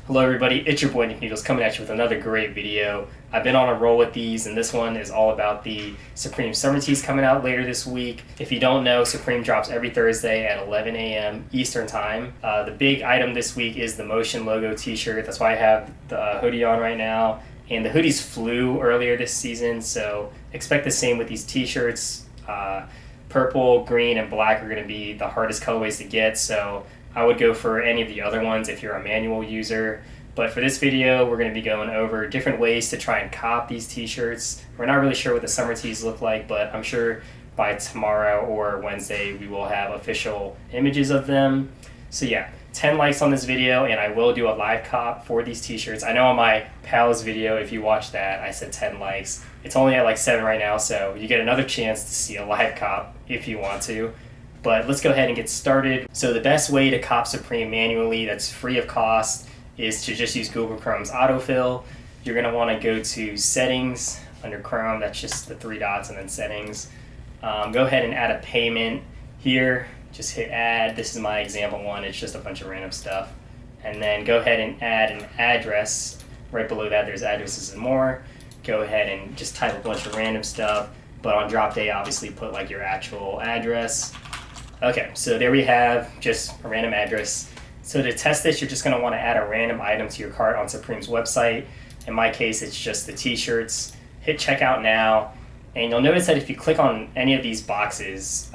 Hello everybody, it's your boy Nick Noodles coming at you with another great video. I've been on a roll with these, and this one is all about the Supreme Summer Tees coming out later this week. If you don't know, Supreme drops every Thursday at 11 a.m. Eastern Time. The big item this week is the Motion logo t-shirt. That's why I have the hoodie on right now. And the hoodies flew earlier this season, so expect the same with these t-shirts. Purple, green, and black are going to be the hardest colorways to get, so I would go for any of the other ones if you're a manual user. But for this video, we're going to be going over different ways to try and cop these t-shirts. We're not really sure what the summer tees look like, but I'm sure by tomorrow or Wednesday we will have official images of them. So yeah, 10 likes on this video, and I will do a live cop for these t-shirts. I know on my pals video, if you watch that, I said 10 likes. It's only at like 7 right now, so you get another chance to see a live cop if you want to. But let's go ahead and get started. So the best way to cop Supreme manually that's free of cost is to just use Google Chrome's Autofill. You're going to want to go to Settings under Chrome. That's just the 3 dots and then Settings. Go ahead and add a payment here. Just hit Add. This is my example one. It's just a bunch of random stuff. And then go ahead and add an address. Right below that there's addresses and more. Go ahead and just type a bunch of random stuff. But on drop day, obviously put like your actual address. Okay, so there we have just a random address. So to test this, you're just going to want to add a random item to your cart on Supreme's website. In my case, it's just the t-shirts. Hit checkout now, and you'll notice that if you click on any of these boxes,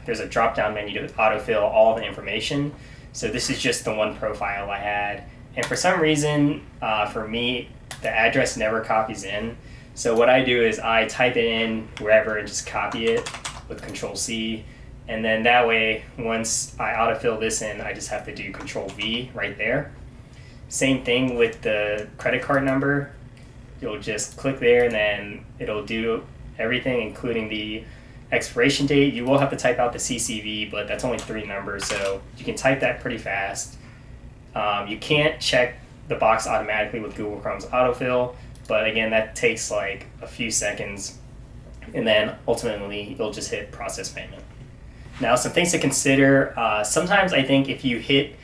there's a drop-down menu to autofill all the information. So this is just the one profile I had. And for some reason, for me, the address never copies in. So what I do is I type it in wherever and just copy it with Control-C. And then that way, once I autofill this in, I just have to do Control-V right there. Same thing with the credit card number. You'll just click there and then it'll do everything, including the expiration date. You will have to type out the CCV, but that's only 3 numbers, so you can type that pretty fast. You can't check the box automatically with Google Chrome's autofill, but again, that takes like a few seconds. And then ultimately, you'll just hit process payment. Now, some things to consider. Sometimes I think if you hit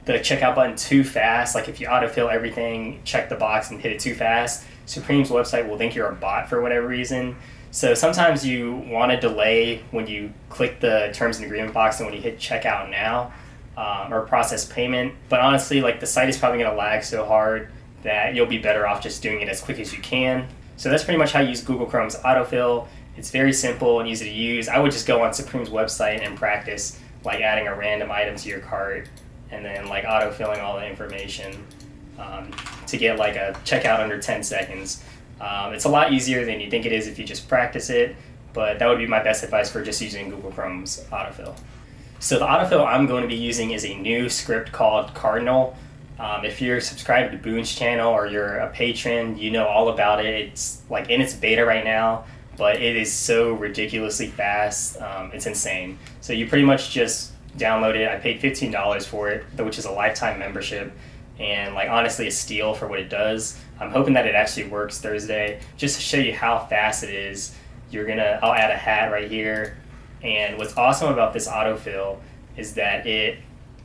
the checkout button too fast, like if you autofill everything, check the box and hit it too fast, Supreme's website will think you're a bot for whatever reason. So sometimes you want to delay when you click the terms and agreement box and when you hit checkout now or process payment. But honestly, like the site is probably going to lag so hard that you'll be better off just doing it as quick as you can. So that's pretty much how you use Google Chrome's autofill. It's very simple and easy to use. I would just go on Supreme's website and practice like adding a random item to your cart and then like autofilling all the information to get like a checkout under 10 seconds. It's a lot easier than you think it is if you just practice it, but that would be my best advice for just using Google Chrome's autofill. So the autofill I'm going to be using is a new script called Cardinal. If you're subscribed to Boone's channel or you're a patron, you know all about it. It's like in its beta right now, but it is so ridiculously fast. It's insane. So you pretty much just download it. I paid $15 for it, which is a lifetime membership, and like honestly a steal for what it does. I'm hoping that it actually works Thursday. Just to show you how fast it is, I'll add a hat right here. And what's awesome about this autofill is that it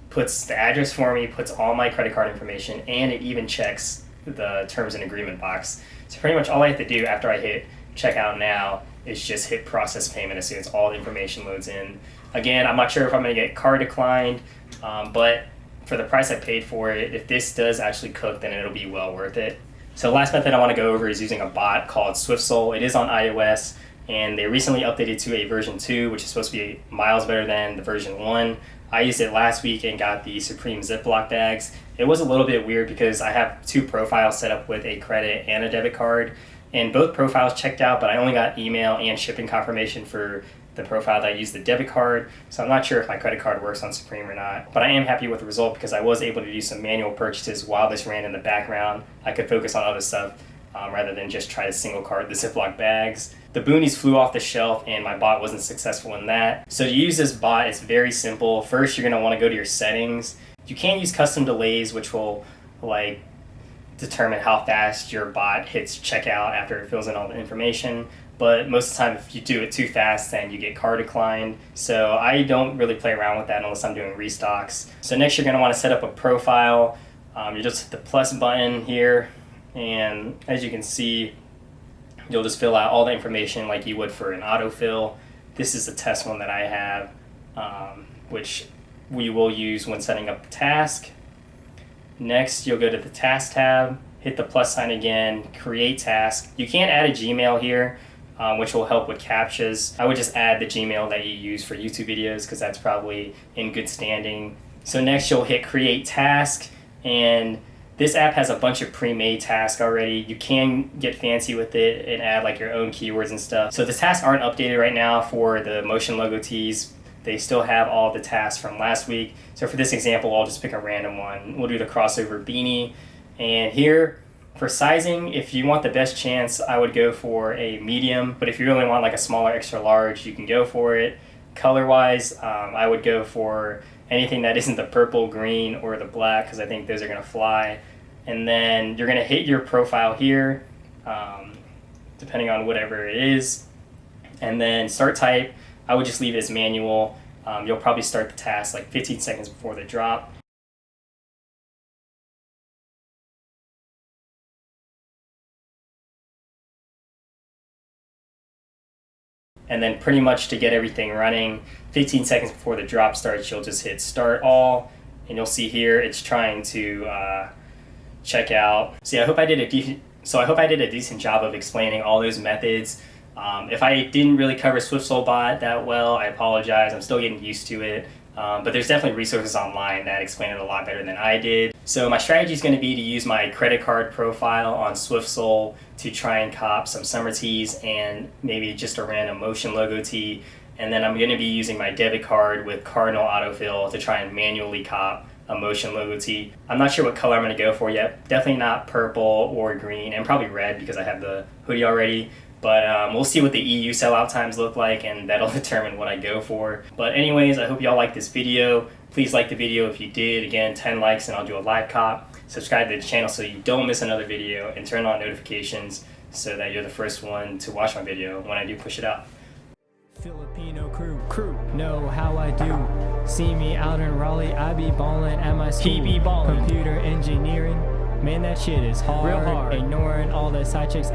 puts the address for me, puts all my credit card information, and it even checks the terms and agreement box. So pretty much all I have to do after I hit checkout now is just hit process payment as soon as all the information loads in. Again, I'm not sure if I'm going to get card declined, but for the price I paid for it, if this does actually cook, then it'll be well worth it. So the last method I want to go over is using a bot called Swiftsole. It is on iOS, and they recently updated to a version 2, which is supposed to be miles better than the version 1. I used it last week and got the Supreme Ziploc bags. It was a little bit weird because I have 2 profiles set up with a credit and a debit card, and both profiles checked out, but I only got email and shipping confirmation for the profile that I used the debit card, so I'm not sure if my credit card works on Supreme or not. But I am happy with the result because I was able to do some manual purchases while this ran in the background. I could focus on other stuff rather than just try to single card the Ziploc bags. The boonies flew off the shelf and my bot wasn't successful in that. So to use this bot, it's very simple. First, you're going to want to go to your settings. You can use custom delays, which will like determine how fast your bot hits checkout after it fills in all the information. But most of the time, if you do it too fast, then you get card declined. So I don't really play around with that unless I'm doing restocks. So next, you're going to want to set up a profile You just hit the plus button here, and as you can see, you'll just fill out all the information like you would for an autofill. This is the test one that I have, which we will use when setting up the task. Next, you'll go to the task tab, hit the plus sign again, create task. You can add a Gmail here, which will help with CAPTCHAs. I would just add the Gmail that you use for YouTube videos because that's probably in good standing. So next you'll hit create task, and this app has a bunch of pre-made tasks already. You can get fancy with it and add like your own keywords and stuff. So the tasks aren't updated right now for the motion logo tees. They still have all the tasks from last week. So for this example, I'll just pick a random one. We'll do the crossover beanie. And here, for sizing, if you want the best chance, I would go for a medium. But if you really want like a smaller extra large, you can go for it. Color-wise, I would go for anything that isn't the purple, green, or the black, because I think those are going to fly. And then you're going to hit your profile here, depending on whatever it is. And then start type, I would just leave it as manual. You'll probably start the task like 15 seconds before the drop. And then pretty much to get everything running, 15 seconds before the drop starts, you'll just hit start all, and you'll see here it's trying to check out. So yeah, I hope I did a decent job of explaining all those methods. If I didn't really cover Swiftsole Bot that well, I apologize. I'm still getting used to it. But there's definitely resources online that explain it a lot better than I did. So my strategy is going to be to use my credit card profile on Swiftsole to try and cop some summer tees and maybe just a random motion logo tee. And then I'm going to be using my debit card with Cardinal Autofill to try and manually cop a motion logo tee. I'm not sure what color I'm going to go for yet. Definitely not purple or green, and probably red because I have the hoodie already. But we'll see what the EU sellout times look like, and that'll determine what I go for. But anyways, I hope y'all liked this video. Please like the video if you did. Again, 10 likes and I'll do a live cop. Subscribe to the channel so you don't miss another video, and turn on notifications so that you're the first one to watch my video when I do push it out. Filipino crew know how I do. See me out in Raleigh, I be ballin' at my school. He be ballin'. Computer engineering, man, that shit is hard. Real hard. Ignoring all the side chicks.